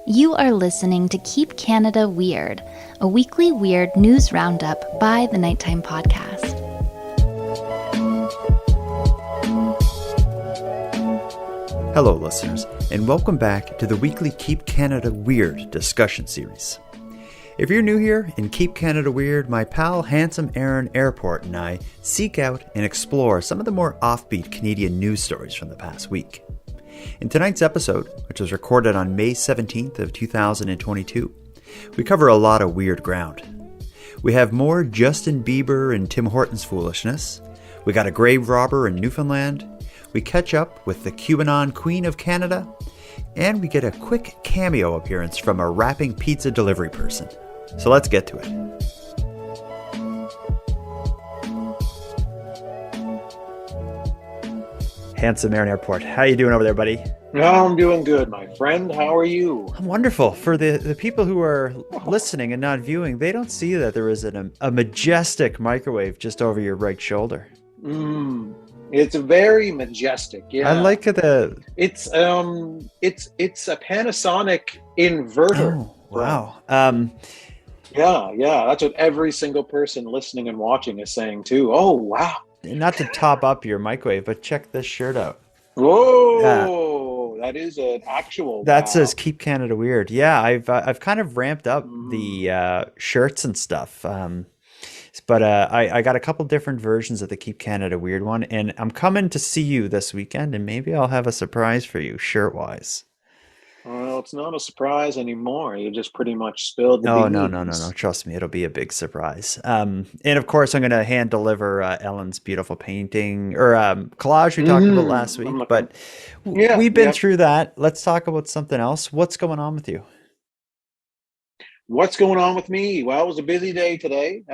You are listening to Keep Canada Weird, a weekly weird news roundup by the Nighttime Podcast. Hello, listeners, and welcome back to the weekly Keep Canada Weird discussion series. If you're new here in Keep Canada Weird, my pal Handsome Aaron Airport and I seek out and explore some of the more offbeat Canadian news stories from the past week. In tonight's episode, which was recorded on May 17th of 2022, we cover a lot of weird ground. We have more Justin Bieber and Tim Hortons foolishness. We got a grave robber in Newfoundland. We catch up with the Q-anon Queen of Canada. And we get a quick cameo appearance from a rapping pizza delivery person. So let's get to it. Handsome Aaron Airport. How you doing over there, buddy? No, I'm doing good, my friend. How are you? I'm wonderful. For the people who are listening and not viewing, they don't see that there is a majestic microwave just over your right shoulder. It's very majestic. Yeah, I like the. It's a Panasonic inverter. Oh, wow. Yeah. That's what every single person listening and watching is saying too. Oh, wow. Not to top up your microwave, but check this shirt out. Whoa, that is an actual. That wow. says "Keep Canada Weird." Yeah, I've kind of ramped up the shirts and stuff. But I got a couple different versions of the Keep Canada Weird one, and I'm coming to see you this weekend, and maybe I'll have a surprise for you, shirt-wise. Well, it's not a surprise anymore. You just pretty much spilled the Oh, beans. no. Trust me, it'll be a big surprise. And of course, I'm going to hand deliver Ellen's beautiful painting or collage we talked about last week. But we've been through that. Let's talk about something else. What's going on with you? What's going on with me? Well, it was a busy day today.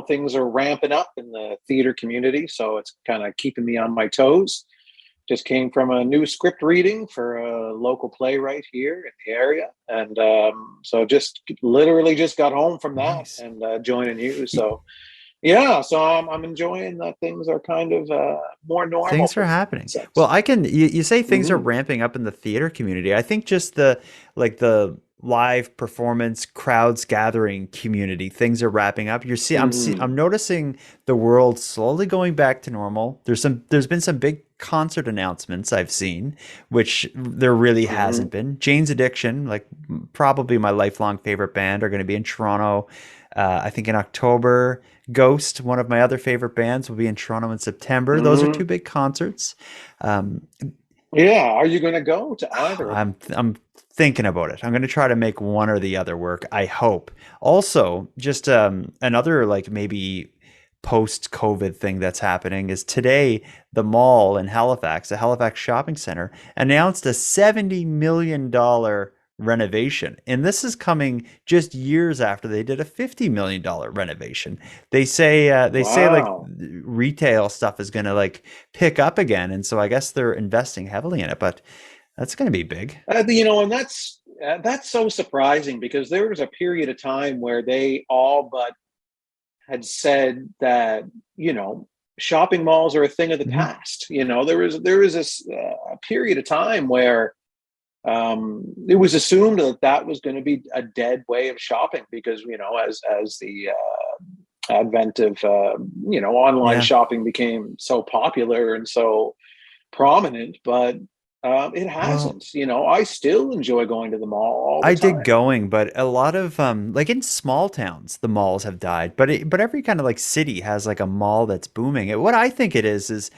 Things are ramping up in the theater community, so it's kind of keeping me on my toes. Just came from a new script reading for a local playwright here in the area. And so just literally just got home from that. Nice. And joining you. So, so I'm enjoying that things are kind of more normal. Things are happening. Well, you say things are ramping up in the theater community. I think just the live performance crowds gathering community, things are wrapping up. I'm noticing the world slowly going back to normal. There's been some big concert announcements I've seen, which there really hasn't been. Jane's Addiction, like probably my lifelong favorite band, are going to be in Toronto I think in October. Ghost, one of my other favorite bands, will be in Toronto in September. Those are two big concerts. Are you going to go to either? I'm thinking about it. I'm going to try to make one or the other work, I hope. Also, just another maybe post-COVID thing that's happening is today the mall in Halifax, the Halifax Shopping Center, announced a $70 million renovation. And this is coming just years after they did a $50 million renovation. They say retail stuff is going to pick up again. And so I guess they're investing heavily in it, but that's going to be big. And that's so surprising because there was a period of time where they all but had said that, shopping malls are a thing of the past. There was this a period of time where it was assumed that was going to be a dead way of shopping because, as the advent of, online shopping became so popular and so prominent, but it hasn't. I still enjoy going to the mall all the time. I dig going, but a lot of in small towns, the malls have died. But every kind of city has a mall that's booming. What I think it is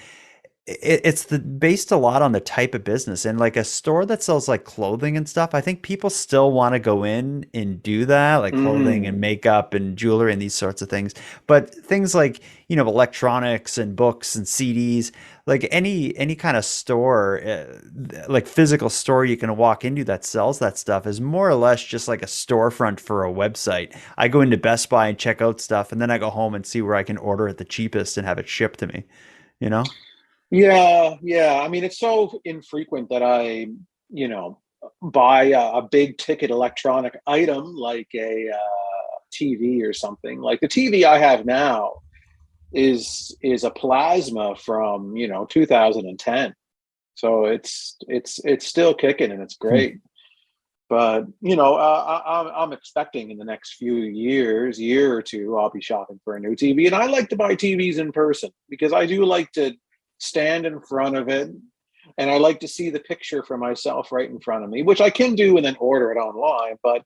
it's based a lot on the type of business, and a store that sells clothing and stuff. I think people still want to go in and do that, clothing and makeup and jewelry and these sorts of things. But things electronics and books and CDs, any kind of store, physical store you can walk into that sells that stuff is more or less just like a storefront for a website. I go into Best Buy and check out stuff, and then I go home and see where I can order it the cheapest and have it shipped to me. Yeah. I mean, it's so infrequent that I, buy a big ticket electronic item like a TV or something. Like the TV I have now is a plasma from 2010. So it's still kicking and it's great. But I'm expecting in the next year or two, I'll be shopping for a new TV. And I like to buy TVs in person because I do like to stand in front of it, and I like to see the picture for myself right in front of me, which I can do and then order it online. But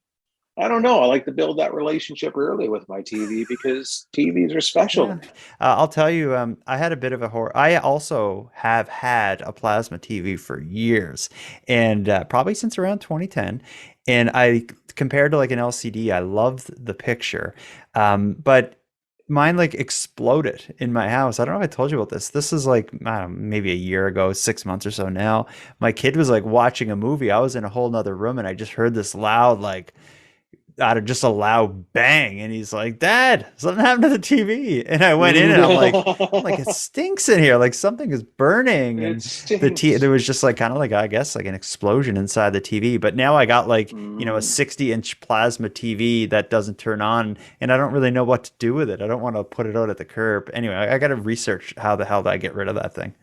I don't know. I like to build that relationship early with my TV because TVs are special. Yeah. I'll tell you, I had a bit of a horror. I also have had a plasma TV for years, and probably since around 2010. And I compared to like an LCD, I loved the picture, but mine like exploded in my house. I don't know if I told you about this. This is like, I don't know, maybe a year ago, 6 months or so now. My kid was like watching a movie. I was in a whole nother room, and I just heard this loud like out of just a loud bang, and he's like, "Dad, something happened to the TV." And I went in, and I'm like, it stinks in here, like something is burning. It And stinks. there was just like kind of like, I guess, like an explosion inside the TV. But now I got like, a 60-inch plasma TV that doesn't turn on, and I don't really know what to do with it. I don't want to put it out at the curb. Anyway, I got to research how the hell do I get rid of that thing.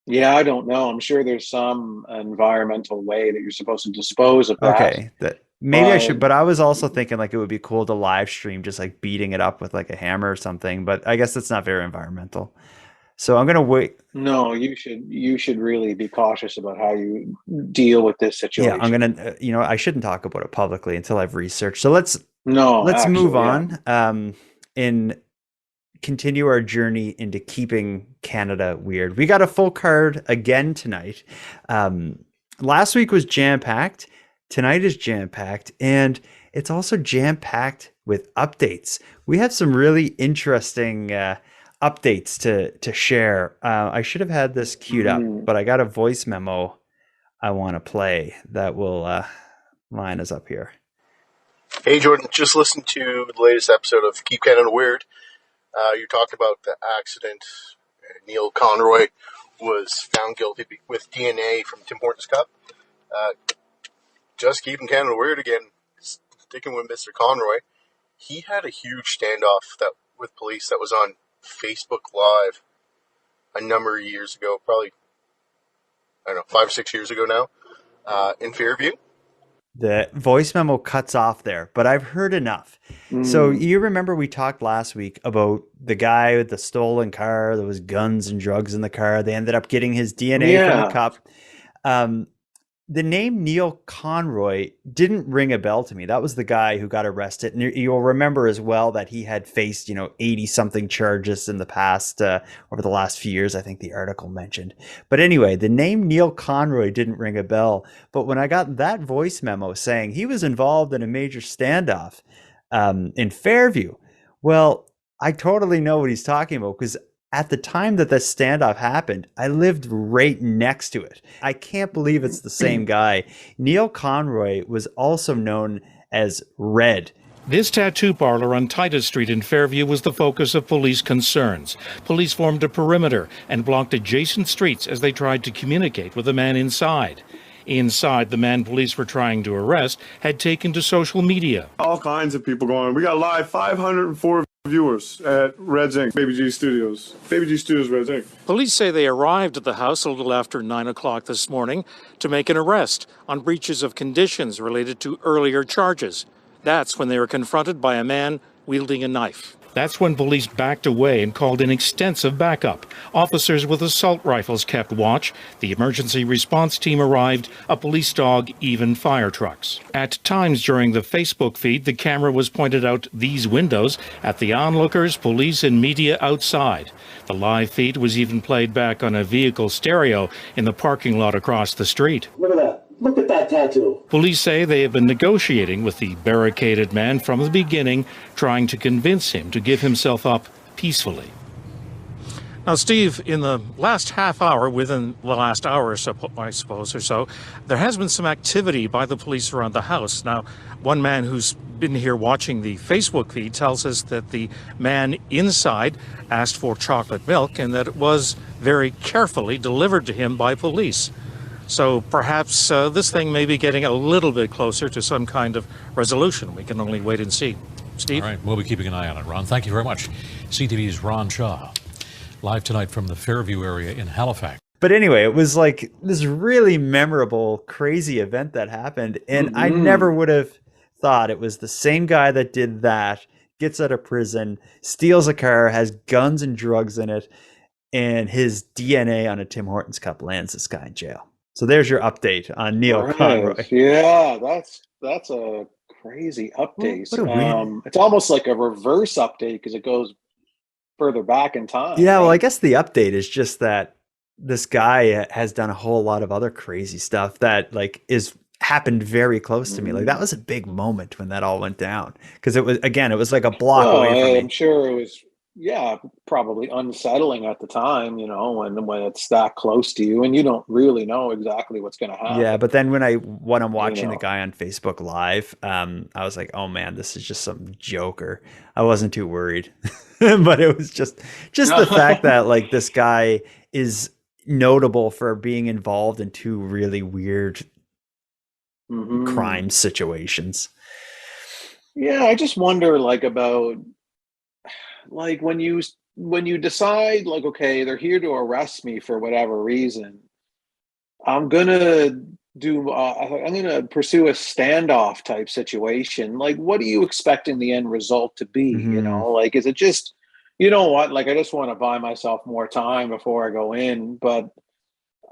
Yeah, I don't know. I'm sure there's some environmental way that you're supposed to dispose of that. Okay, that maybe I But should, but I was also thinking like it would be cool to live stream just like beating it up with like a hammer or something, but I guess that's not very environmental. So I'm gonna wait. no, you should really be cautious about how you deal with this Yeah, I'm situation. gonna, I shouldn't talk about it publicly until I've researched. So No, let's move actually, yeah. on, and continue our journey into keeping Canada weird. We got a full card again tonight. Last week was jam packed. Tonight is jam packed, and it's also jam packed with updates. We have some really interesting updates to share. I should have had this queued up, Mm. but I got a voice memo I want to play that will line us up here. Hey Jordan, just listened to the latest episode of Keep Canada Weird. You're talking about the accident. Neil Conroy was found guilty with DNA from Tim Hortons cup. Just keeping Canada weird again. Sticking with Mr. Conroy, he had a huge standoff with police that was on Facebook Live a number of years ago, probably, I don't know, 5 or 6 years ago now, in Fairview. The voice memo cuts off there, but I've heard enough. So Mm. you remember we talked last week about the guy with the stolen car. There was guns and drugs in the car. They ended up getting his DNA from the Yeah. cup. The name Neil Conroy didn't ring a bell to me. That was the guy who got arrested. And you'll remember as well that he had faced, 80 something charges in the past, over the last few years, I think the article mentioned. But anyway, the name Neil Conroy didn't ring a bell. But when I got that voice memo saying he was involved in a major standoff in Fairview, well, I totally know what he's talking about because at the time that this standoff happened, I lived right next to it. I can't believe it's the same guy. Neil Conroy was also known as Red. This tattoo parlor on Titus Street in Fairview was the focus of police concerns. Police formed a perimeter and blocked adjacent streets as they tried to communicate with the man inside. Inside, the man police were trying to arrest had taken to social media. All kinds of people going. We got live 504 viewers at Reds Inc. Baby G Studios. Baby G Studios, Reds Inc. Police say they arrived at the house a little after 9 o'clock this morning to make an arrest on breaches of conditions related to earlier charges. That's when they were confronted by a man wielding a knife. That's when police backed away and called in extensive backup. Officers with assault rifles kept watch. The emergency response team arrived, a police dog, even fire trucks. At times during the Facebook feed, the camera was pointed out these windows at the onlookers, police, and media outside. The live feed was even played back on a vehicle stereo in the parking lot across the street. Look at that. Look at that tattoo. Police say they have been negotiating with the barricaded man from the beginning, trying to convince him to give himself up peacefully. Now, Steve, in the last half hour, within the last hour or so, I suppose, or so, there has been some activity by the police around the house. Now, one man who's been here watching the Facebook feed tells us that the man inside asked for chocolate milk and that it was very carefully delivered to him by police. So perhaps this thing may be getting a little bit closer to some kind of resolution. We can only wait and see. Steve? All right, we'll be keeping an eye on it, Ron. Thank you very much. CTV's Ron Shaw, live tonight from the Fairview area in Halifax. But anyway, it was like this really memorable, crazy event that happened. And I never would have thought it was the same guy that did that, gets out of prison, steals a car, has guns and drugs in it, and his DNA on a Tim Hortons cup lands this guy in jail. So there's your update on Neil Conroy. Yeah, that's a crazy update. What a weird... It's almost like a reverse update because it goes further back in time. Yeah, well, I guess the update is just that this guy has done a whole lot of other crazy stuff that like is happened very close to me. Like that was a big moment when that all went down because it was like a block away from me. I'm sure it was, probably unsettling at the time, when it's that close to you and you don't really know exactly what's going to happen. Yeah, but then when I'm watching the guy on Facebook Live, I was like, oh man, this is just some joker. I wasn't too worried, but it was just the fact that like this guy is notable for being involved in two really weird crime situations. Yeah, I just wonder about like when you decide like, okay, they're here to arrest me for whatever reason, I'm gonna pursue a standoff type situation. Like, what are you expecting the end result to be? Like, is it just, like, I just want to buy myself more time before I go in, but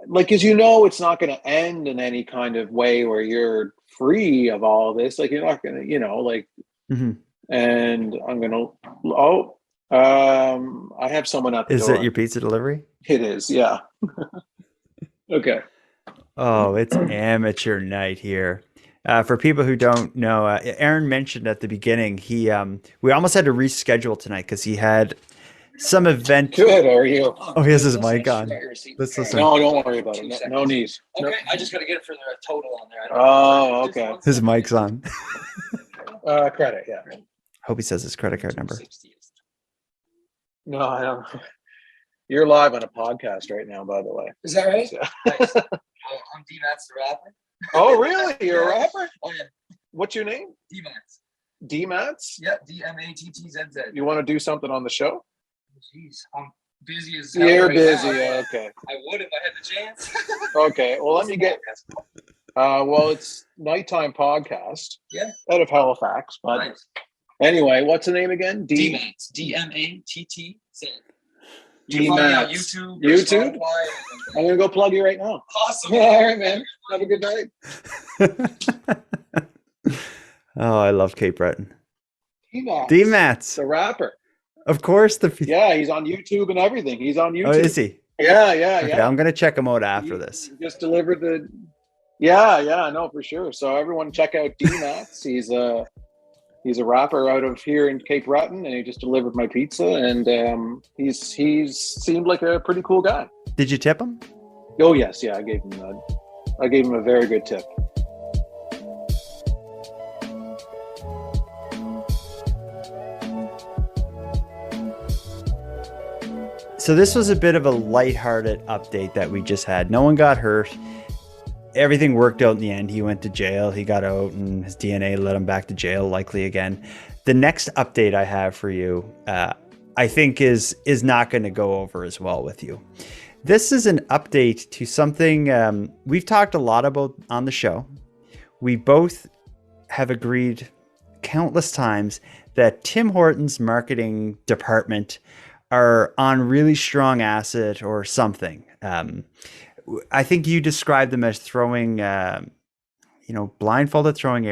like, as it's not going to end in any kind of way where you're free of all of this. Like, you're not going to, and I'm going to, I have someone at the door. Is it your pizza delivery? It is. Yeah. Okay. Oh, it's amateur night here. For people who don't know, Aaron mentioned at the beginning, we almost had to reschedule tonight because he had some event. Good, how are you? Oh, he has his mic on. Let's listen. No, don't worry about it. No needs. Okay, I just got to get it for the total on there. Okay. His mic's on. Credit, yeah. Hope he says his credit card number. No, I don't. You're live on a podcast right now, by the way. Is that right? Yeah. Nice. I'm D-Mats the rapper. Oh, really? You're a rapper? Oh, yeah. What's your name? D-Mats. D-Mats? Yeah, D-M-A-T-T-Z-Z. You want to do something on the show? Jeez, I'm busy as hell. You're right busy, now. okay. I would if I had the chance. Okay, well, let me get... well, it's nighttime podcast. Yeah. Out of Halifax, but... Nice. Anyway, what's the name again? D-Mats. D-M-A-T-T-Z. D-Mats. YouTube? YouTube? I'm going to go plug you right now. Awesome. All right, man. Have a good night. Oh, I love Cape Breton. D-Mats. D-Mats. The rapper. Of course. Yeah, he's on YouTube and everything. He's on YouTube. Oh, is he? Yeah. Okay, I'm going to check him out after this. He just delivered the... Yeah, no, for sure. So everyone check out D-Mats. He's a rapper out of here in Cape Breton, and he just delivered my pizza, and he's seemed like a pretty cool guy. Did you tip him? Oh yes, yeah, I gave him a very good tip. So this was a bit of a lighthearted update that we just had. No one got hurt. Everything worked out in the end. He went to jail. He got out, and his DNA led him back to jail, likely again. The next update I have for you, I think is not going to go over as well with you. This is an update to something we've talked a lot about on the show. We both have agreed countless times that Tim Hortons' marketing department are on really strong acid or something. I think you described them as throwing, blindfolded, throwing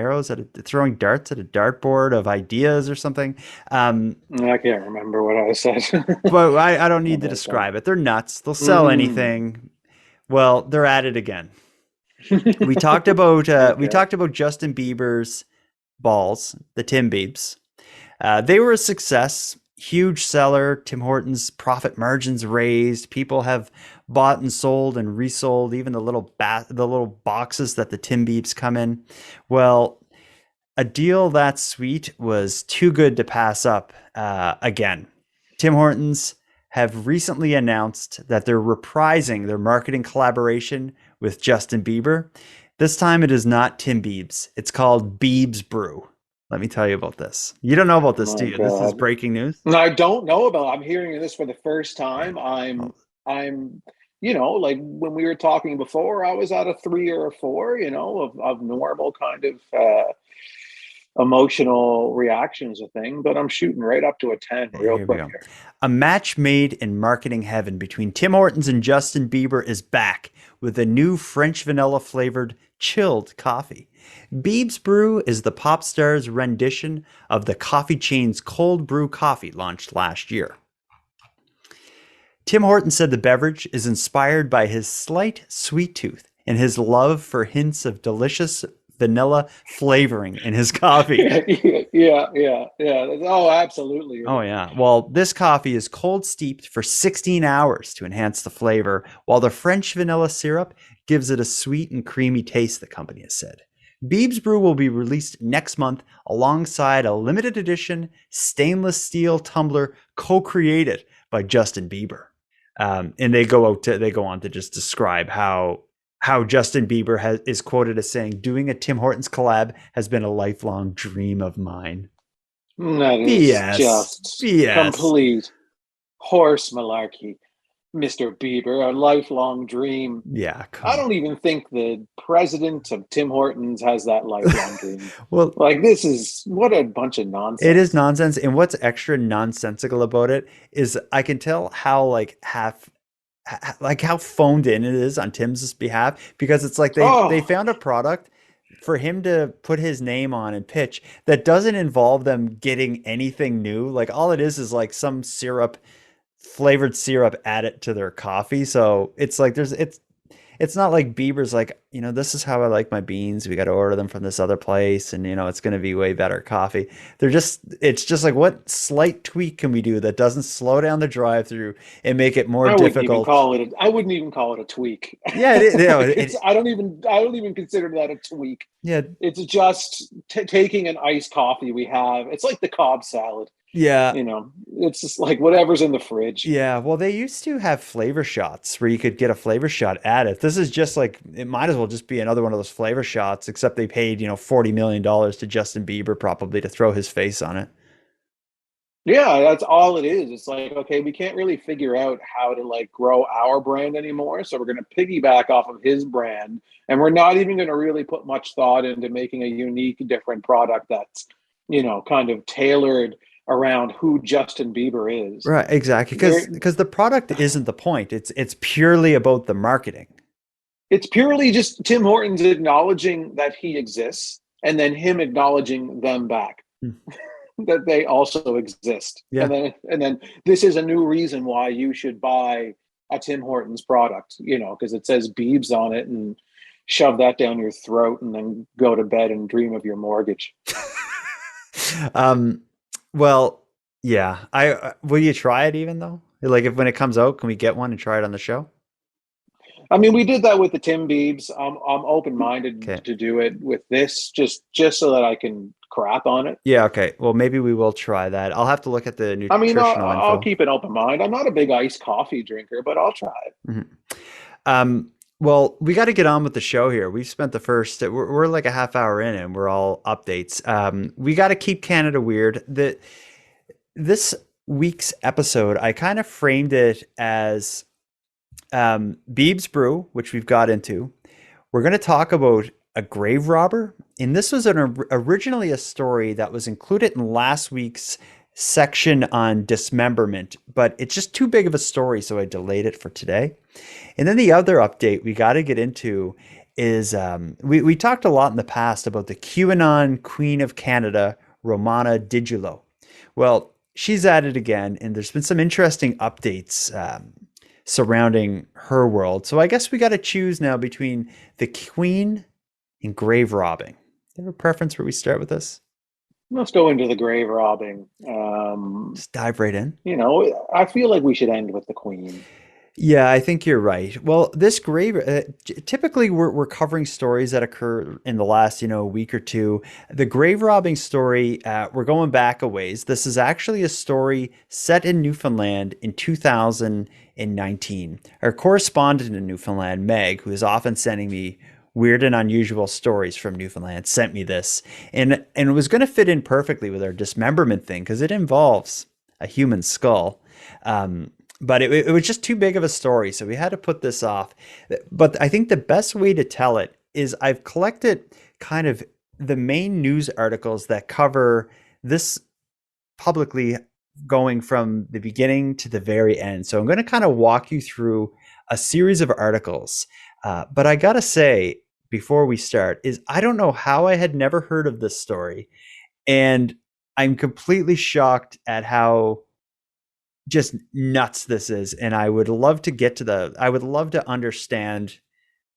throwing darts at a dartboard of ideas or something. I can't remember what I said. But I don't need to describe it. They're nuts. They'll sell anything. Well, they're at it again. We talked about Justin Bieber's balls, the Tim Biebs. They were a success. Huge seller. Tim Hortons profit margins raised. People have bought and sold and resold even the little boxes that the Tim Biebs come in. Well, a deal that sweet was too good to pass up again. Tim Hortons have recently announced that they're reprising their marketing collaboration with Justin Bieber. This time it is not Tim Biebs. It's called Bieb's Brew. Let me tell you about this. You don't know about this, do you? God. This is breaking news. No, I don't know about it. I'm hearing this for the first time. I'm like when we were talking before, I was at a 3 or a 4, of normal kind of emotional reactions a thing, but I'm shooting right up to a 10 real Here we quick go. here. A match made in marketing heaven between Tim Hortons and Justin Bieber is back with a new French vanilla flavored chilled coffee. Bieb's Brew is the pop star's rendition of the coffee chain's cold brew coffee launched last year. Tim Hortons said the beverage is inspired by his slight sweet tooth and his love for hints of delicious vanilla flavoring in his coffee. Yeah. Oh, absolutely. Oh, yeah. Well, this coffee is cold steeped for 16 hours to enhance the flavor, while the French vanilla syrup gives it a sweet and creamy taste, the company has said. Bieb's Brew will be released next month alongside a limited edition stainless steel tumbler co-created by Justin Bieber. And they go on to just describe how Justin Bieber is quoted as saying, "Doing a Tim Hortons collab has been a lifelong dream of mine." That is just BS. complete horse malarkey, Mr. Bieber, a lifelong dream. Yeah, I don't even think the president of Tim Hortons has that lifelong dream. Well, like, this is what a bunch of nonsense. It is nonsense, and what's extra nonsensical about it is I can tell how how phoned in it is on Tim's behalf, because it's like they found a product for him to put his name on and pitch that doesn't involve them getting anything new. Like, all it is like some flavored syrup added to their coffee. So it's like it's not like Bieber's like, this is how I like my beans. We got to order them from this other place, and it's going to be way better coffee. It's just like, what slight tweak can we do that doesn't slow down the drive-through and make it more difficult? I wouldn't even call it a tweak. Yeah, I don't even consider that a tweak. Yeah, it's just taking an iced coffee we have. It's like the Cobb salad. Yeah. It's just like whatever's in the fridge. Yeah. Well, they used to have flavor shots where you could get a flavor shot added. This is just like, it might as well just be another one of those flavor shots, except they paid, $40 million to Justin Bieber probably to throw his face on it. Yeah, that's all it is. It's like, okay, we can't really figure out how to grow our brand anymore. So we're going to piggyback off of his brand. And we're not even going to really put much thought into making a unique, different product that's, kind of tailored around who Justin Bieber is. Right, exactly. Because the product isn't the point. It's purely about the marketing. It's purely just Tim Hortons acknowledging that he exists, and then him acknowledging them back. That they also exist. Yeah. And then this is a new reason why you should buy a Tim Hortons product, because it says Biebs on it, and shove that down your throat and then go to bed and dream of your mortgage. Well, yeah. Will you try it even though? Like, when it comes out, can we get one and try it on the show? I mean, we did that with the Tim Biebs. I'm open-minded to do it with this, just so that I can crap on it. Yeah. Okay. Well, maybe we will try that. I'll have to look at the nutritional info. I'll keep an open mind. I'm not a big iced coffee drinker, but I'll try it. Mm-hmm. Well, we got to get on with the show here. We've spent we're like a half hour in and we're all updates. We got to keep Canada weird. This week's episode, I kind of framed it as Bieb's Brew, which we've got into. We're going to talk about a grave robber. And this was originally a story that was included in last week's section on dismemberment, but it's just too big of a story, so I delayed it for today. And then the other update we got to get into is we talked a lot in the past about the QAnon Queen of Canada, Romana Didulo. Well, she's at it again, and there's been some interesting updates surrounding her world. So I guess we got to choose now between the Queen and grave robbing. Do you have a preference where we start with this? Let's go into the grave robbing. Just dive right in. I feel like we should end with the Queen. Yeah, I think you're right. Well, this grave, typically we're covering stories that occur in the last, week or two. The grave robbing story, we're going back a ways. This is actually a story set in Newfoundland in 2019. Our correspondent in Newfoundland, Meg, who is often sending me weird and unusual stories from Newfoundland, sent me this. And it was going to fit in perfectly with our dismemberment thing because it involves a human skull. but it was just too big of a story, so we had to put this off. But I think the best way to tell it is I've collected kind of the main news articles that cover this publicly, going from the beginning to the very end. So I'm going to kind of walk you through a series of articles. But I got to say, before we start, is I don't know how I had never heard of this story. And I'm completely shocked at how just nuts this is. And I would love to understand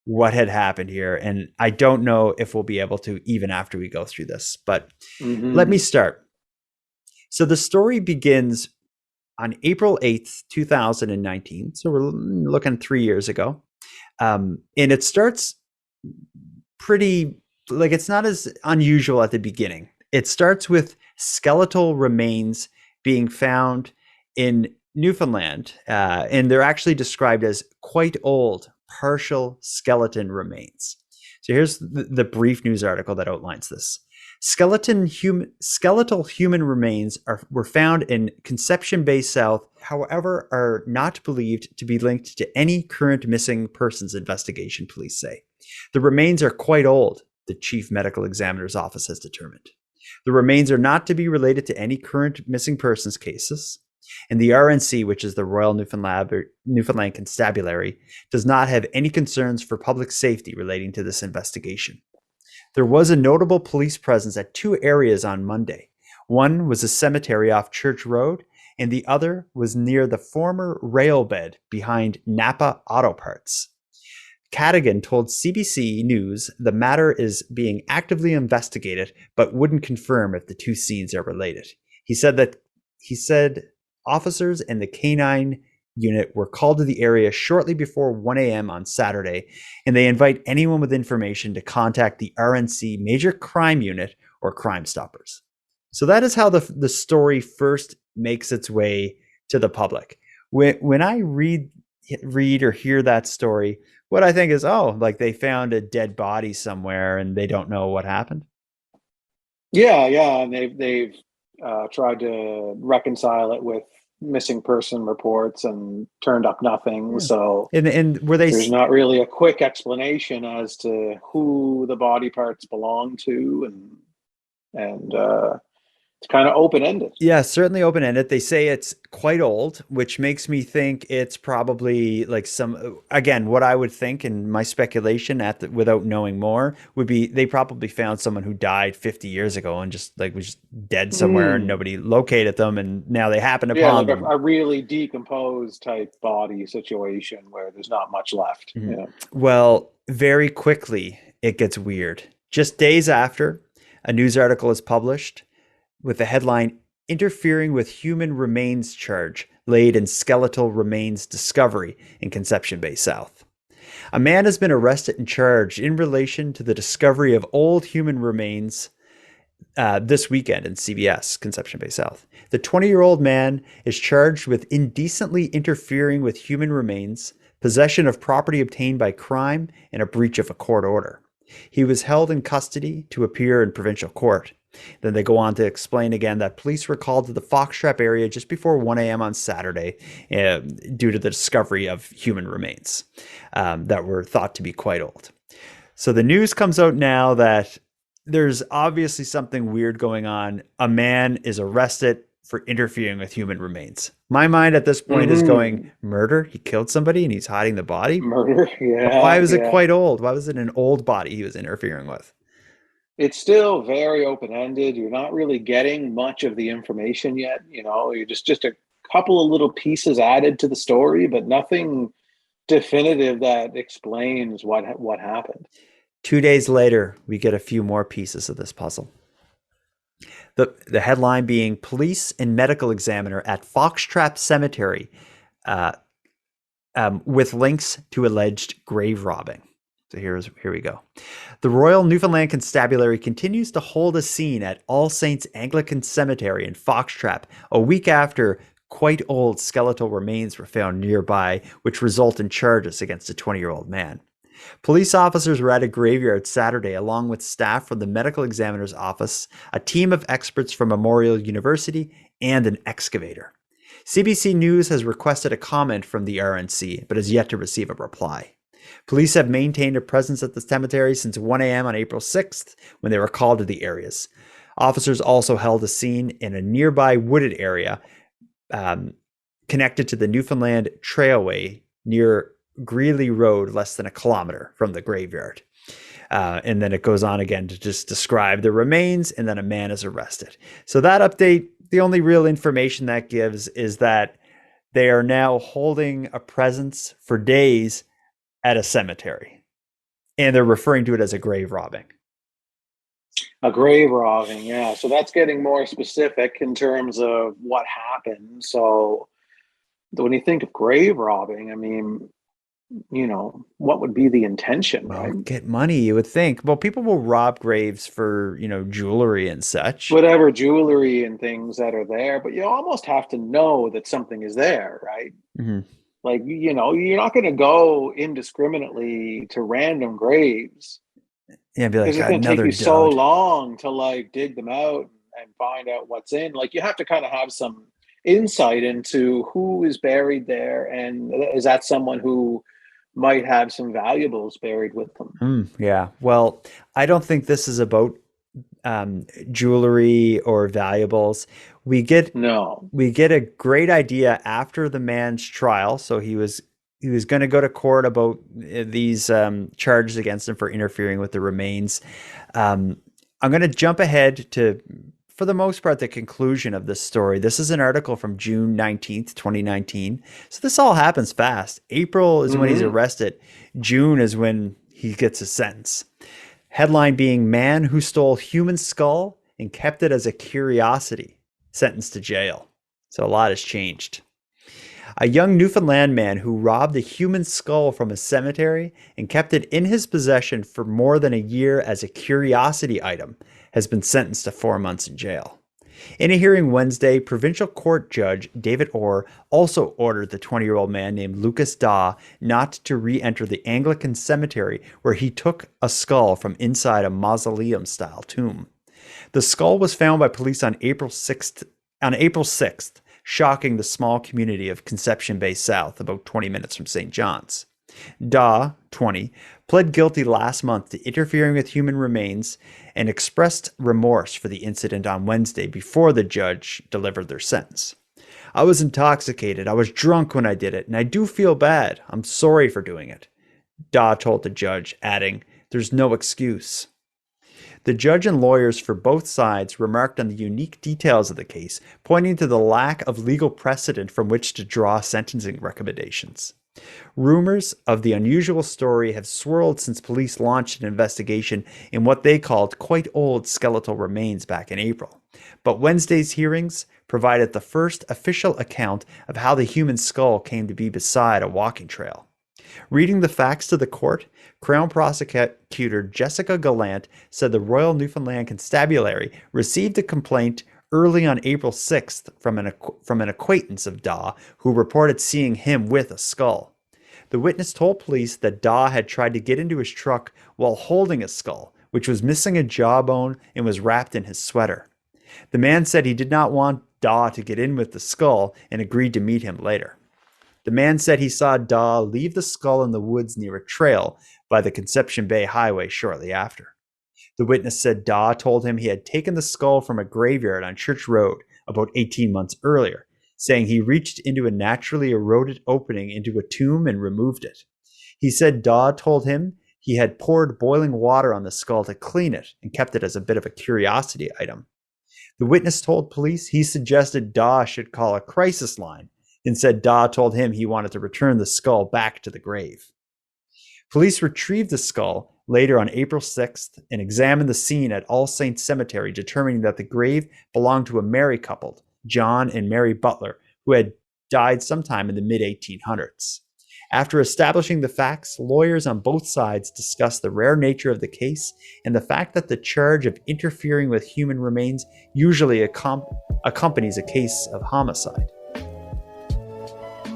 what had happened here. And I don't know if we'll be able to even after we go through this, but let me start. So the story begins on April 8th, 2019. So we're looking 3 years ago. And it starts pretty, like, it's not as unusual at the beginning. It starts with skeletal remains being found in Newfoundland. And they're actually described as quite old, partial skeleton remains. So here's the brief news article that outlines this. Skeletal human remains were found in Conception Bay South, however, are not believed to be linked to any current missing persons investigation, police say. The remains are quite old, the chief medical examiner's office has determined. The remains are not to be related to any current missing persons cases, and the RNC, which is the Royal Newfoundland Constabulary, does not have any concerns for public safety relating to this investigation. There was a notable police presence at two areas on Monday. One was a cemetery off Church Road, and the other was near the former rail bed behind Napa Auto Parts. Cadigan told CBC News the matter is being actively investigated, but wouldn't confirm if the two scenes are related. He said officers and the K9 unit were called to the area shortly before 1 a.m. on Saturday, and they invite anyone with information to contact the RNC Major Crime Unit or Crime Stoppers. So that is how the story first makes its way to the public. When I read or hear that story, what I think is, like they found a dead body somewhere and they don't know what happened. Yeah, and they've tried to reconcile it with missing person reports and turned up nothing. Yeah. So and were they, there's not really a quick explanation as to who the body parts belong to, and it's kind of open-ended. Yeah, certainly open-ended. They say it's quite old, which makes me think it's probably like what I would think, and my speculation without knowing more would be they probably found someone who died 50 years ago and just like was just dead somewhere and nobody located them, and now they happen upon them. A really decomposed type body situation where there's not much left. Mm-hmm. Yeah. Well, very quickly it gets weird. Just days after, a news article is published with the headline, "Interfering with Human Remains Charge Laid in Skeletal Remains Discovery in Conception Bay South." A man has been arrested and charged in relation to the discovery of old human remains this weekend in CBS, Conception Bay South. The 20-year-old man is charged with indecently interfering with human remains, possession of property obtained by crime, and a breach of a court order. He was held in custody to appear in provincial court. Then they go on to explain again that police were called to the Foxtrap area just before 1 a.m. on Saturday due to the discovery of human remains that were thought to be quite old. So the news comes out now that there's obviously something weird going on. A man is arrested for interfering with human remains. My mind at this point is going, murder? He killed somebody and he's hiding the body? Murder, yeah. Why was it quite old? Why was it an old body he was interfering with? It's still very open-ended. You're not really getting much of the information yet. You're just a couple of little pieces added to the story, but nothing definitive that explains what happened. 2 days later, we get a few more pieces of this puzzle. The headline being, "Police and Medical Examiner at Foxtrap Cemetery with links to alleged grave robbing." So here we go. The Royal Newfoundland Constabulary continues to hold a scene at All Saints Anglican Cemetery in Foxtrap a week after quite old skeletal remains were found nearby, which result in charges against a 20-year-old man. Police officers were at a graveyard Saturday along with staff from the medical examiner's office, a team of experts from Memorial University, and an excavator. CBC News has requested a comment from the RNC, but has yet to receive a reply. Police have maintained a presence at the cemetery since 1 a.m. on April 6th, when they were called to the areas. Officers also held a scene in a nearby wooded area connected to the Newfoundland Trailway near Greeley Road, less than a kilometer from the graveyard. And then it goes on again to just describe the remains, and then a man is arrested. So that update, the only real information that gives is that they are now holding a presence for days at a cemetery. And they're referring to it as a grave robbing. A grave robbing, yeah. So that's getting more specific in terms of what happened. So when you think of grave robbing, I mean, you know, what would be the intention, Well, right? get money, you would think. Well, people will rob graves for, you know, jewelry and such. Whatever jewelry and things that are there, but you almost have to know that something is there, right? Mm-hmm. Like, you know, you're not going to go indiscriminately to random graves. Yeah, be like, Because it's going to take another you so dud. long to like dig them out and find out what's in. Like, you have to kind of have some insight into who is buried there, and is that someone who might have some valuables buried with them. Yeah. Well, I don't think this is about jewelry or valuables. We get a great idea after the man's trial. So he was going to go to court about these charges against him for interfering with the remains. I'm going to jump ahead to, for the most part, the conclusion of this story. This is an article from June 19th, 2019. So this all happens fast. April is when he's arrested. June is when he gets his sentence. Headline being, "Man who stole human skull and kept it as a curiosity, sentenced to jail." So a lot has changed. A young Newfoundland man who robbed a human skull from a cemetery and kept it in his possession for more than a year as a curiosity item has been sentenced to 4 months in jail. In a hearing Wednesday, Provincial Court Judge David Orr also ordered the 20-year-old man named Lucas Daw not to re-enter the Anglican cemetery where he took a skull from inside a mausoleum-style tomb. The skull was found by police on April 6th, shocking the small community of Conception Bay South, about 20 minutes from St. John's. Daw, 20, pled guilty last month to interfering with human remains and expressed remorse for the incident on Wednesday before the judge delivered their sentence. "I was intoxicated. I was drunk when I did it, and I do feel bad. I'm sorry for doing it," Daw told the judge, adding, "There's no excuse." The judge and lawyers for both sides remarked on the unique details of the case, pointing to the lack of legal precedent from which to draw sentencing recommendations. Rumors of the unusual story have swirled since police launched an investigation in what they called quite old skeletal remains back in April. But Wednesday's hearings provided the first official account of how the human skull came to be beside a walking trail. Reading the facts to the court, Crown Prosecutor Jessica Gallant said the Royal Newfoundland Constabulary received a complaint early on April 6th from an acquaintance of Daw who reported seeing him with a skull. The witness told police that Daw had tried to get into his truck while holding a skull, which was missing a jawbone and was wrapped in his sweater. The man said he did not want Daw to get in with the skull and agreed to meet him later. The man said he saw Daw leave the skull in the woods near a trail by the Conception Bay Highway shortly after. The witness said Daw told him he had taken the skull from a graveyard on Church Road about 18 months earlier, saying he reached into a naturally eroded opening into a tomb and removed it. He said Daw told him he had poured boiling water on the skull to clean it and kept it as a bit of a curiosity item. The witness told police he suggested Daw should call a crisis line and said Daw told him he wanted to return the skull back to the grave. Police retrieved the skull later on April 6th and examined the scene at All Saints Cemetery, determining that the grave belonged to a married couple, John and Mary Butler, who had died sometime in the mid-1800s. After establishing the facts, lawyers on both sides discussed the rare nature of the case and the fact that the charge of interfering with human remains usually accompanies a case of homicide.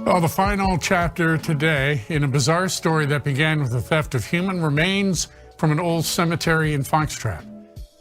Well, the final chapter today in a bizarre story that began with the theft of human remains from an old cemetery in Foxtrot.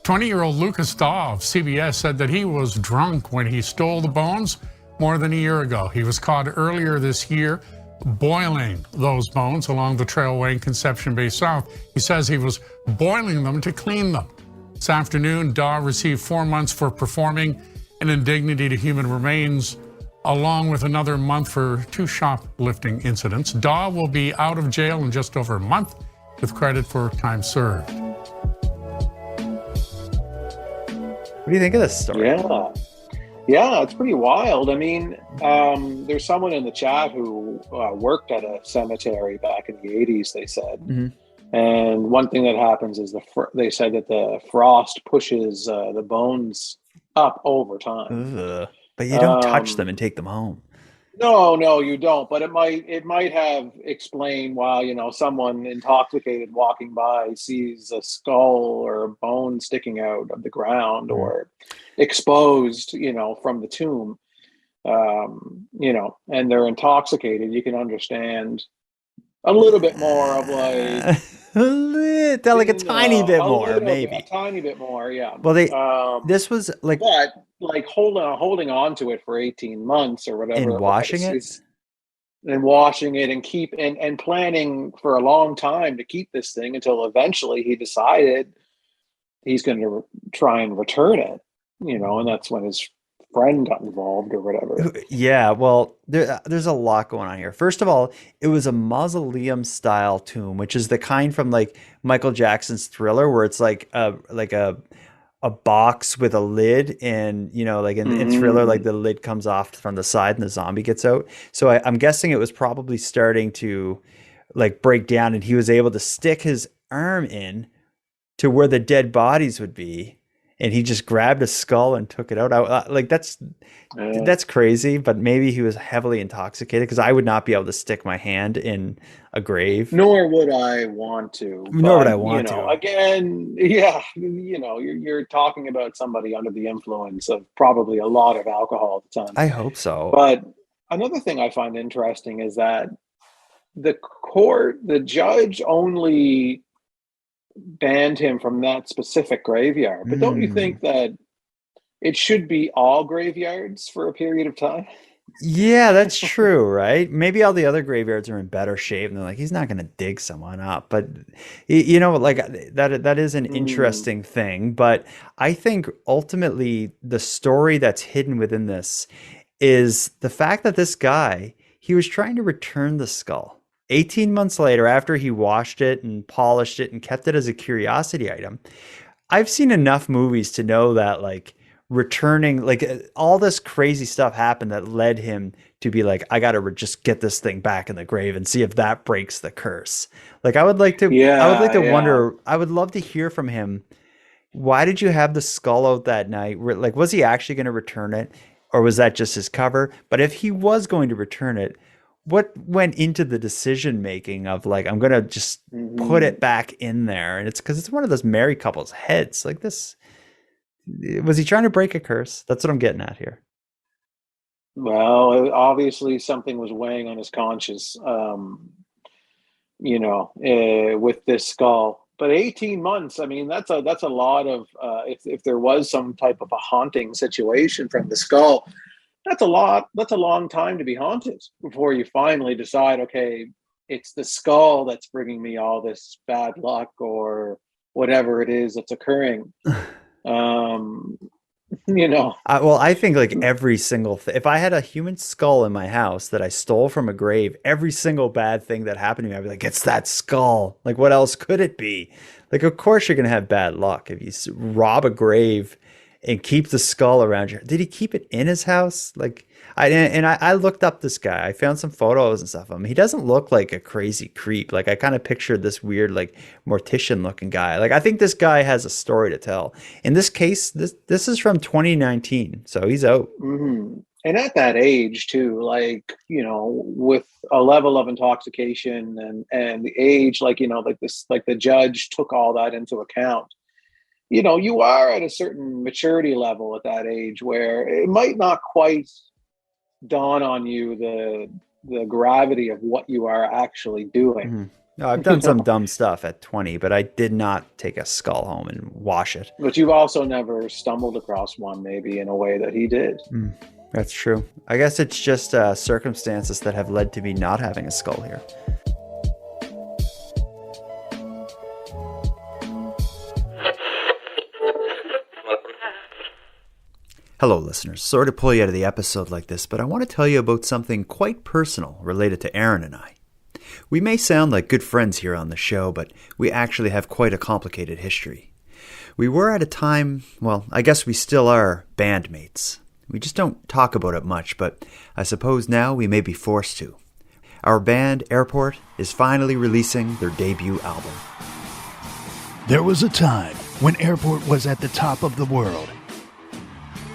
20-year-old Lucas Daw of CBS said that he was drunk when he stole the bones, more than a year ago. He was caught earlier this year boiling those bones along the trailway in Conception Bay South. He says he was boiling them to clean them. This afternoon, Daw received 4 months for performing an indignity to human remains, along with another month for 2 shoplifting incidents. Daw will be out of jail in just over a month with credit for time served. What do you think of this story? Yeah, it's pretty wild. I mean, there's someone in the chat who worked at a cemetery back in the 80s, they said. Mm-hmm. And one thing that happens is they said that the frost pushes the bones up over time. Ugh. But you don't touch them and take them home. No, you don't. But it might have explained why, someone intoxicated walking by sees a skull or a bone sticking out of the ground or exposed, from the tomb, and they're intoxicated. You can understand a little bit more of like a tiny bit more, maybe a tiny bit more, yeah. Well, this was like, but like holding on to it for 18 months or whatever, and washing it and planning for a long time to keep this thing until eventually he decided he's going to try and return it, and that's when his friend got involved or whatever. Yeah, well, there's a lot going on here. First of all, it was a mausoleum style tomb, which is the kind from like Michael Jackson's Thriller, where it's like a box with a lid, and like in Thriller, like the lid comes off from the side and the zombie gets out. So I'm guessing it was probably starting to like break down, and he was able to stick his arm in to where the dead bodies would be. And he just grabbed a skull and took it out. Like that's crazy, but maybe he was heavily intoxicated, because I would not be able to stick my hand in a grave. Nor would I want to. Nor would I want to. Again, yeah, you're talking about somebody under the influence of probably a lot of alcohol at the time. I hope so. But another thing I find interesting is that the judge only banned him from that specific graveyard. But don't you think that it should be all graveyards for a period of time? Yeah, that's true, right? Maybe all the other graveyards are in better shape, and they're like, he's not going to dig someone up. But like that is an interesting thing. But I think ultimately the story that's hidden within this is the fact that this guy, he was trying to return the skull 18 months later, after he washed it and polished it and kept it as a curiosity item. I've seen enough movies to know that like returning, like all this crazy stuff happened that led him to be like, I got to just get this thing back in the grave and see if that breaks the curse. Like I would like to wonder, I would love to hear from him. Why did you have the skull out that night? Like, was he actually going to return it, or was that just his cover? But if he was going to return it, what went into the decision making of like, I'm going to just put it back in there? And it's because it's one of those married couples' heads. Like this, was he trying to break a curse? That's what I'm getting at here. Well, obviously something was weighing on his conscience, with this skull. But 18 months, I mean, that's a lot of, if there was some type of a haunting situation from the skull, that's a long time to be haunted before you finally decide, okay, it's the skull that's bringing me all this bad luck or whatever it is that's occurring. Well, I think like every single if I had a human skull in my house that I stole from a grave, every single bad thing that happened to me, I'd be like, it's that skull. Like, what else could it be? Like, of course you're going to have bad luck if you rob a grave and keep the skull around you. Did he keep it in his house? Like, I looked up this guy. I found some photos and stuff of him. He doesn't look like a crazy creep. Like, I kind of pictured this weird, like, mortician looking guy. Like, I think this guy has a story to tell. In this case, this is from 2019, so he's out. Mm-hmm. And at that age too, like, with a level of intoxication and the age, like, like the judge took all that into account. You are at a certain maturity level at that age where it might not quite dawn on you the gravity of what you are actually doing. Mm-hmm. No, I've done some dumb stuff at 20, but I did not take a skull home and wash it. But you've also never stumbled across one maybe in a way that he did. That's true. I guess it's just circumstances that have led to me not having a skull here. Hello, listeners. Sorry to pull you out of the episode like this, but I want to tell you about something quite personal related to Aaron and I. We may sound like good friends here on the show, but we actually have quite a complicated history. We were at a time, well, I guess we still are bandmates. We just don't talk about it much, but I suppose now we may be forced to. Our band, Airport, is finally releasing their debut album. There was a time when Airport was at the top of the world.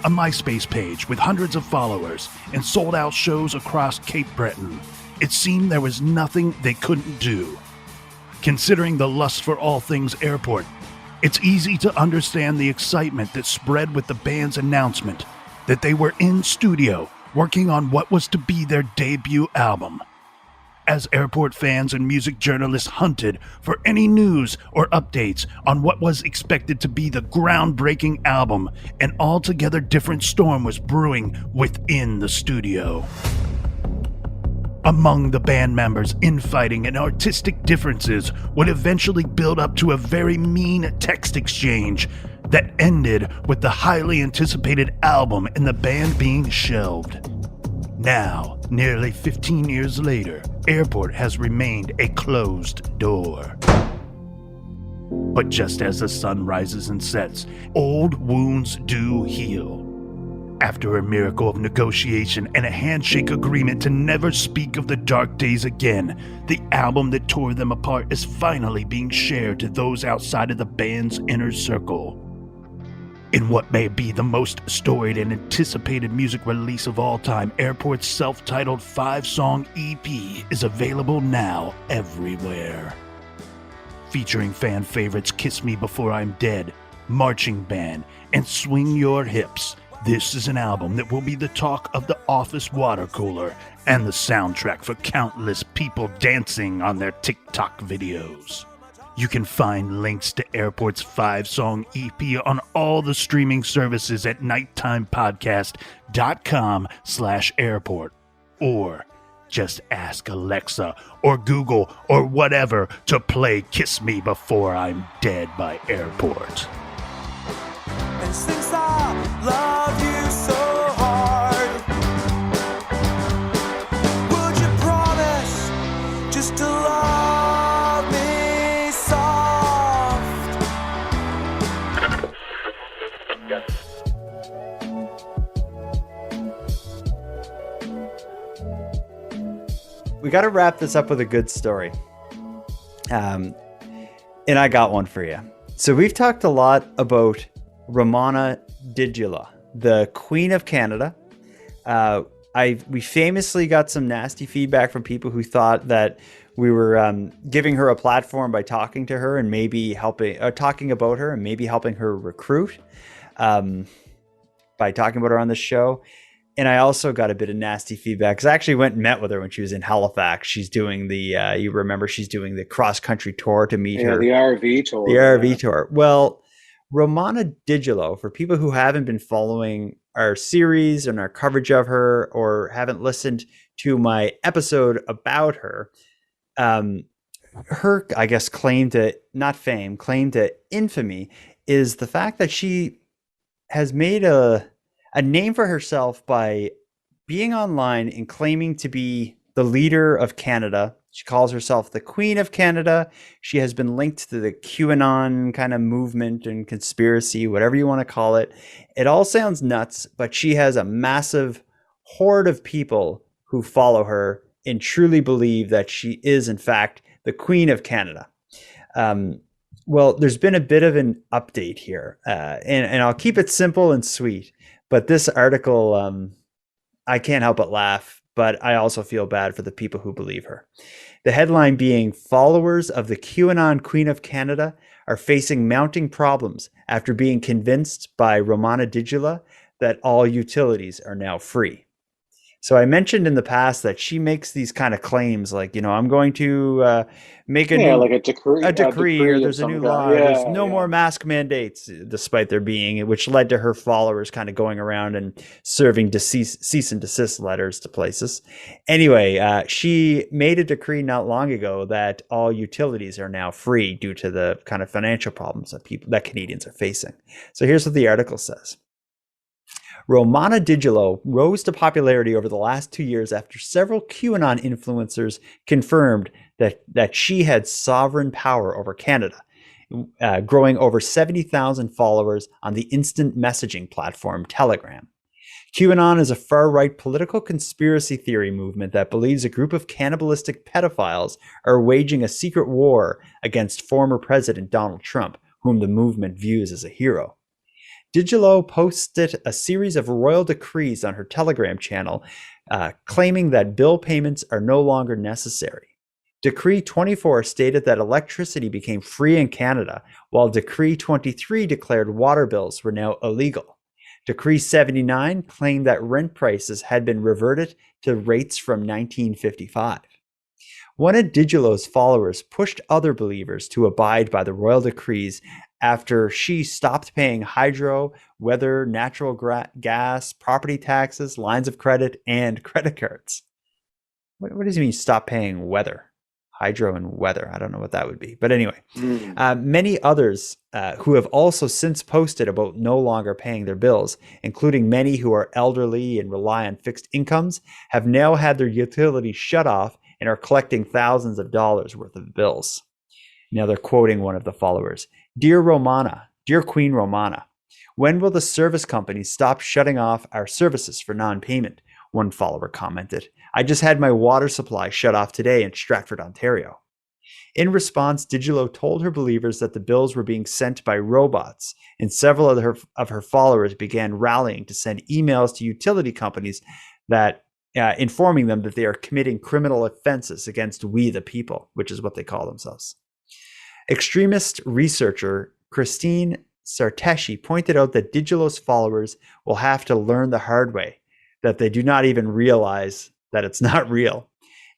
A MySpace page with hundreds of followers and sold-out shows across Cape Breton. It seemed there was nothing they couldn't do. Considering the lust for all things Airport, it's easy to understand the excitement that spread with the band's announcement that they were in studio working on what was to be their debut album. As Airport fans and music journalists hunted for any news or updates on what was expected to be the groundbreaking album, an altogether different storm was brewing within the studio. Among the band members, infighting and artistic differences would eventually build up to a very mean text exchange that ended with the highly anticipated album and the band being shelved. Now, nearly 15 years later, Airport has remained a closed door. But just as the sun rises and sets, old wounds do heal. After a miracle of negotiation and a handshake agreement to never speak of the dark days again, the album that tore them apart is finally being shared to those outside of the band's inner circle. In what may be the most storied and anticipated music release of all time, Airport's self-titled 5-song EP is available now everywhere. Featuring fan favorites Kiss Me Before I'm Dead, Marching Band, and Swing Your Hips, this is an album that will be the talk of the office water cooler and the soundtrack for countless people dancing on their TikTok videos. You can find links to Airport's 5-song EP on all the streaming services at nighttimepodcast.com/airport. Or just ask Alexa or Google or whatever to play Kiss Me Before I'm Dead by Airport. And since I love you so hard, would you promise just to love me soft? We got to wrap this up with a good story. And I got one for you. So we've talked a lot about Ramona Digula, the Queen of Canada. We famously got some nasty feedback from people who thought that we were giving her a platform by talking to her and maybe talking about her and maybe helping her recruit by talking about her on the show. And I also got a bit of nasty feedback because I actually went and met with her when she was in Halifax. She's doing you remember she's doing the cross-country tour to meet her. The RV tour. The RV tour. Well, Ramona Digilo, for people who haven't been following our series and our coverage of her or haven't listened to my episode about her, her, I guess, claim to infamy is the fact that she has made a name for herself by being online and claiming to be the leader of Canada. She calls herself the Queen of Canada. She has been linked to the QAnon kind of movement and conspiracy, whatever you want to call it. It all sounds nuts, but she has a massive horde of people who follow her and truly believe that she is, in fact, the Queen of Canada. Well, there's been a bit of an update here, and I'll keep it simple and sweet. But this article, I can't help but laugh, but I also feel bad for the people who believe her. The headline being, followers of the Q-anon Queen of Canada are facing mounting problems after being convinced by Ramona Digila that all utilities are now free. So I mentioned in the past that she makes these kind of claims like, I'm going to make like a decree or of there's a some new kind. law, or there's Yeah, no yeah. more mask mandates, despite there being, which led to her followers kind of going around and serving cease and desist letters to places. Anyway, she made a decree not long ago that all utilities are now free due to the kind of financial problems that Canadians are facing. So here's what the article says. Romana Diggillo rose to popularity over the last 2 years after several QAnon influencers confirmed that she had sovereign power over Canada, growing over 70,000 followers on the instant messaging platform Telegram. QAnon is a far-right political conspiracy theory movement that believes a group of cannibalistic pedophiles are waging a secret war against former President Donald Trump, whom the movement views as a hero. Diggillo posted a series of royal decrees on her Telegram channel, claiming that bill payments are no longer necessary. Decree 24 stated that electricity became free in Canada, while Decree 23 declared water bills were now illegal. Decree 79 claimed that rent prices had been reverted to rates from 1955. One of Diggillo's followers pushed other believers to abide by the royal decrees after she stopped paying hydro, weather, natural gas, property taxes, lines of credit, and credit cards. What does it mean, stop paying weather? Hydro and weather. I don't know what that would be. But anyway, many others who have also since posted about no longer paying their bills, including many who are elderly and rely on fixed incomes, have now had their utilities shut off and are collecting thousands of dollars worth of bills. Now they're quoting one of the followers. Dear Romana, dear Queen Romana, when will the service companies stop shutting off our services for non-payment? One follower commented. I just had my water supply shut off today in Stratford, Ontario. In response, Diggillo told her believers that the bills were being sent by robots, and several of her followers began rallying to send emails to utility companies that informing them that they are committing criminal offenses against we the people, which is what they call themselves. Extremist researcher Christine Sarteshi pointed out that Diggillo's followers will have to learn the hard way, that they do not even realize that it's not real.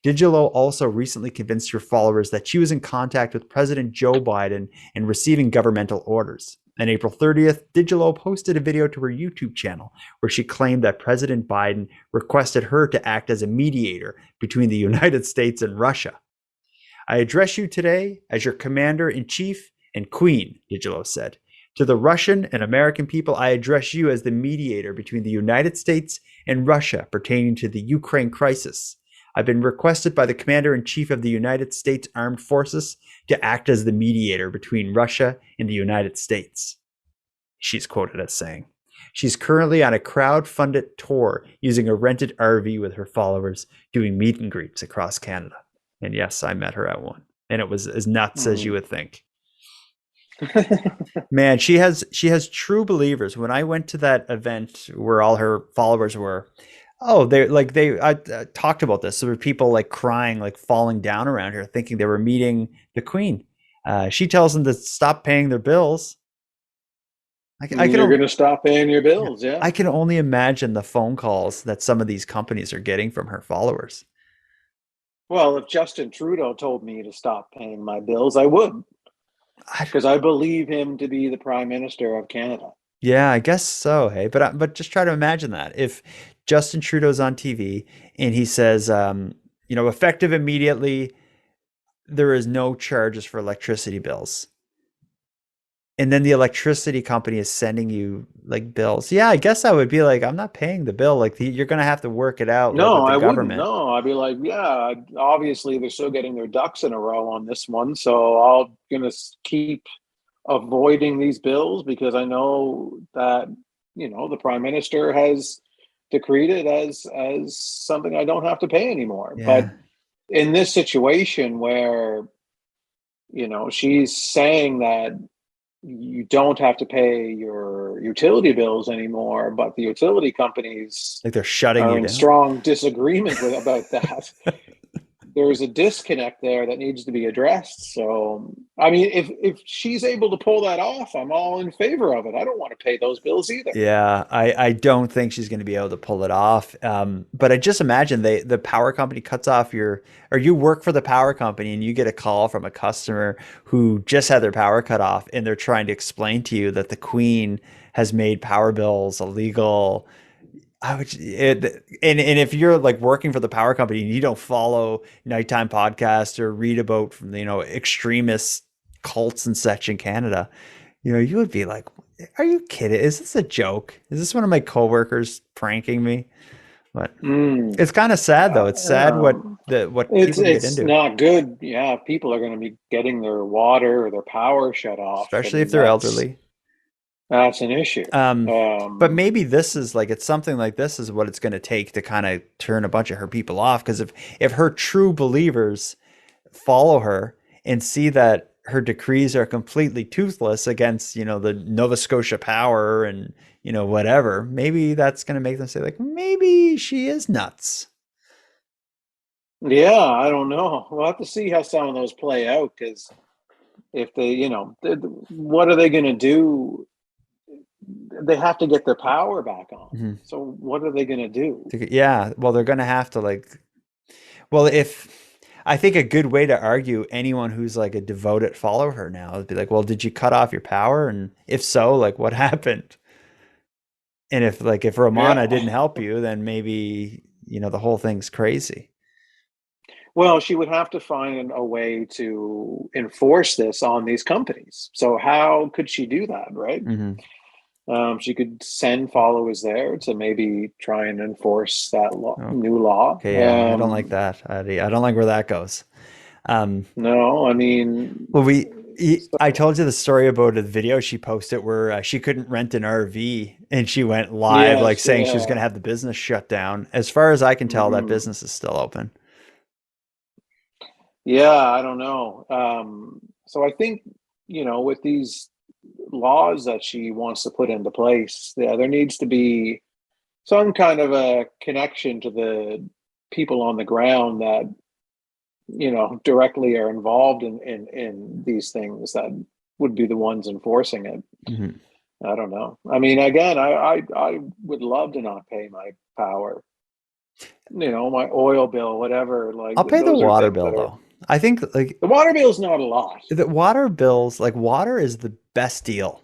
Diggillo also recently convinced her followers that she was in contact with President Joe Biden and receiving governmental orders. On April 30th, Diggillo posted a video to her YouTube channel where she claimed that President Biden requested her to act as a mediator between the United States and Russia. I address you today as your commander-in-chief and queen, Diggillo said. To the Russian and American people, I address you as the mediator between the United States and Russia pertaining to the Ukraine crisis. I've been requested by the Commander-in-Chief of the United States Armed Forces to act as the mediator between Russia and the United States. She's quoted as saying, she's currently on a crowd-funded tour using a rented RV with her followers, doing meet and greets across Canada. And yes, I met her at one. And it was as nuts as you would think. Man, she has true believers. When I went to that event where all her followers were, I talked about this. There were people like crying, like falling down around her, thinking they were meeting the queen. She tells them to stop paying their bills. You're going to stop paying your bills, yeah. I can only imagine the phone calls that some of these companies are getting from her followers. Well, if Justin Trudeau told me to stop paying my bills, I would. Because I believe him to be the Prime Minister of Canada. Yeah, I guess so. Hey, but just try to imagine that if Justin Trudeau's on TV and he says, effective immediately, there is no charges for electricity bills. And then the electricity company is sending you like bills. Yeah, I guess I would be like, I'm not paying the bill. Like you're going to have to work it out. No, with the I government. wouldn't. No, I'd be like, yeah, obviously they're still getting their ducks in a row on this one. So I'm going to keep avoiding these bills because I know that, the Prime Minister has decreed it as something I don't have to pay anymore. Yeah. But in this situation where, she's saying that you don't have to pay your utility bills anymore, but the utility companies like they're shutting are you in down. strong disagreement about that. there's a disconnect there that needs to be addressed. So, I mean, if she's able to pull that off, I'm all in favor of it. I don't want to pay those bills either. Yeah, I don't think she's going to be able to pull it off. But I just imagine the power company cuts off or you work for the power company and you get a call from a customer who just had their power cut off, and they're trying to explain to you that the Queen has made power bills illegal. And if you're like working for the power company and you don't follow nighttime podcasts or read about from extremist cults and such in Canada, you would be like, are you kidding? Is this a joke? Is this one of my coworkers pranking me? But it's kind of sad though. It's sad what people get into. It's not good. Yeah, people are going to be getting their water or their power shut off, especially if they're elderly. That's an issue. But maybe this is it's something like this is what it's going to take to kind of turn a bunch of her people off. Because if her true believers follow her and see that her decrees are completely toothless against, the Nova Scotia power and, whatever, maybe that's going to make them say maybe she is nuts. Yeah, I don't know. We'll have to see how some of those play out, because if they, what are they going to do? They have to get their power back on. Mm-hmm. So what are they going to do? Yeah, well, they're going to have to I think a good way to argue anyone who's a devoted follower of her now would be well, did you cut off your power? And if so, what happened? And if Romana didn't help you, then maybe, the whole thing's crazy. Well, she would have to find a way to enforce this on these companies. So how could she do that, right? Mm-hmm. She could send followers there to maybe try and enforce that new law. Okay, yeah, I don't like that. I don't like where that goes. No, I mean... Well, I told you the story about a video she posted where she couldn't rent an RV, and she went live saying she was going to have the business shut down. As far as I can tell, that business is still open. Yeah, I don't know. So I think, with these laws that she wants to put into place, there needs to be some kind of a connection to the people on the ground that directly are involved in these things that would be the ones enforcing it. Mm-hmm. I don't know. I mean, again, I would love to not pay my power, my oil bill, whatever. I'll pay the water bill though. I think the water bill is not a lot. The water bills, water is the best deal.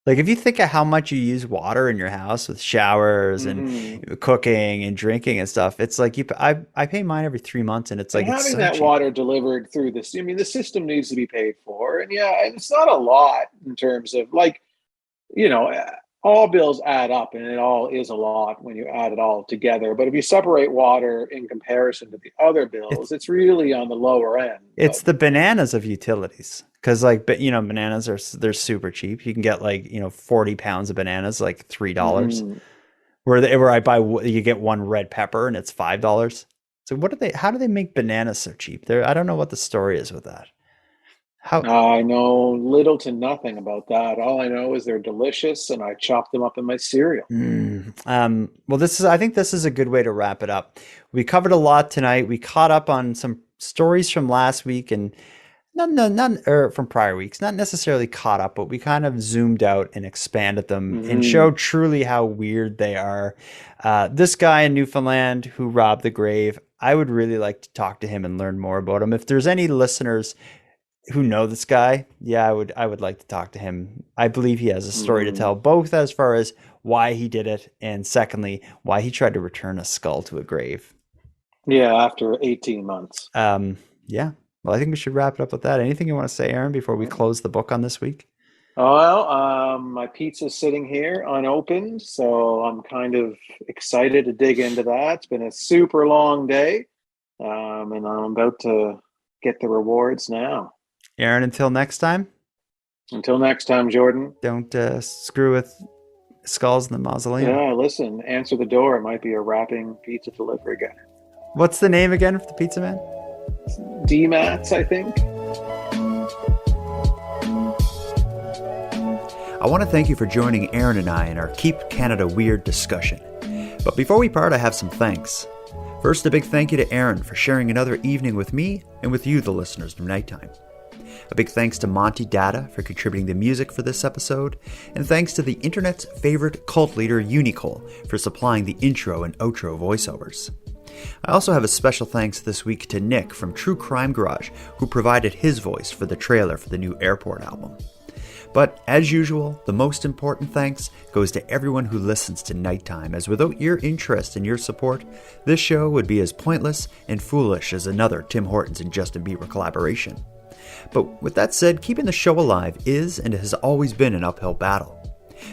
If you think of how much you use water in your house with showers and cooking and drinking and stuff, it's I pay mine every 3 months, and it's having it's so that cheap. Water delivered through this. I mean, the system needs to be paid for, and it's not a lot in terms of all bills add up, and it all is a lot when you add it all together. But if you separate water in comparison to the other bills, it's really on the lower end. It's the bananas of utilities, because bananas they're super cheap. You can get 40 pounds of bananas $3. Where I buy, you get one red pepper and it's $5. So how do they make bananas so cheap? I don't know what the story is with that. I know little to nothing about that. All I know is they're delicious, and I chop them up in my cereal. Well, I think this is a good way to wrap it up. We covered a lot tonight. We caught up on some stories from last week and from prior weeks. Not necessarily caught up, but we kind of zoomed out and expanded them and showed truly how weird they are. This guy in Newfoundland who robbed the grave, I would really like to talk to him and learn more about him. If there's any listeners who know this guy, I would like to talk to him. I believe he has a story to tell, both as far as why he did it, and secondly, why he tried to return a skull to a grave. Yeah, after 18 months. Yeah. Well, I think we should wrap it up with that. Anything you want to say, Aaron, before we close the book on this week? Well, my pizza's sitting here unopened, so I'm kind of excited to dig into that. It's been a super long day, and I'm about to get the rewards now. Aaron, until next time. Until next time, Jordan. Don't screw with skulls in the mausoleum. Yeah, listen, answer the door. It might be a wrapping pizza delivery guy. What's the name again for the pizza man? D-Mats, I think. I want to thank you for joining Aaron and I in our Keep Canada Weird discussion. But before we part, I have some thanks. First, a big thank you to Aaron for sharing another evening with me and with you, the listeners, of Nighttime. A big thanks to Monty Datta for contributing the music for this episode, and thanks to the internet's favorite cult leader, Unicole, for supplying the intro and outro voiceovers. I also have a special thanks this week to Nick from True Crime Garage, who provided his voice for the trailer for the new Airport album. But as usual, the most important thanks goes to everyone who listens to Nighttime, as without your interest and your support, this show would be as pointless and foolish as another Tim Hortons and Justin Bieber collaboration. But with that said, keeping the show alive is and has always been an uphill battle.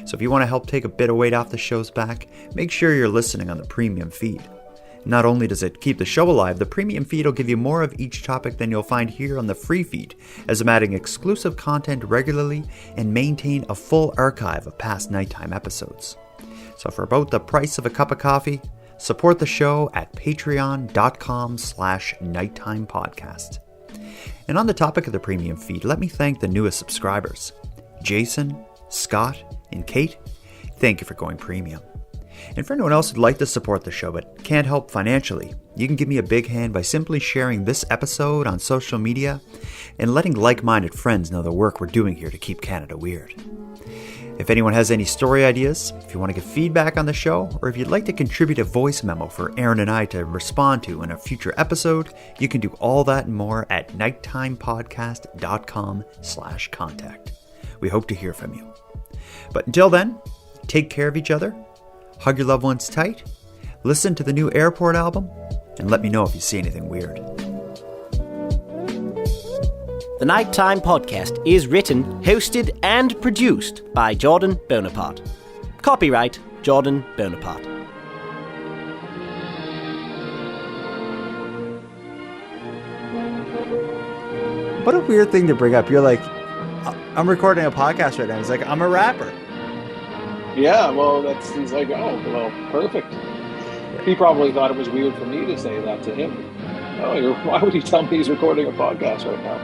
So if you want to help take a bit of weight off the show's back, make sure you're listening on the premium feed. Not only does it keep the show alive, the premium feed will give you more of each topic than you'll find here on the free feed, as I'm adding exclusive content regularly and maintain a full archive of past Nighttime episodes. So for about the price of a cup of coffee, support the show at patreon.com/nighttimepodcast. And on the topic of the premium feed, let me thank the newest subscribers, Jason, Scott, and Kate. Thank you for going premium. And for anyone else who'd like to support the show but can't help financially, you can give me a big hand by simply sharing this episode on social media and letting like-minded friends know the work we're doing here to keep Canada weird. If anyone has any story ideas, if you want to give feedback on the show, or if you'd like to contribute a voice memo for Aaron and I to respond to in a future episode, you can do all that and more at nighttimepodcast.com/contact. We hope to hear from you. But until then, take care of each other, hug your loved ones tight, listen to the new Airport album, and let me know if you see anything weird. The Nighttime Podcast is written, hosted, and produced by Jordan Bonaparte. Copyright Jordan Bonaparte. What a weird thing to bring up. You're like, I'm recording a podcast right now. He's like, I'm a rapper. Yeah, well, he's like, oh, well, perfect. He probably thought it was weird for me to say that to him. Oh, why would he tell me he's recording a podcast right now?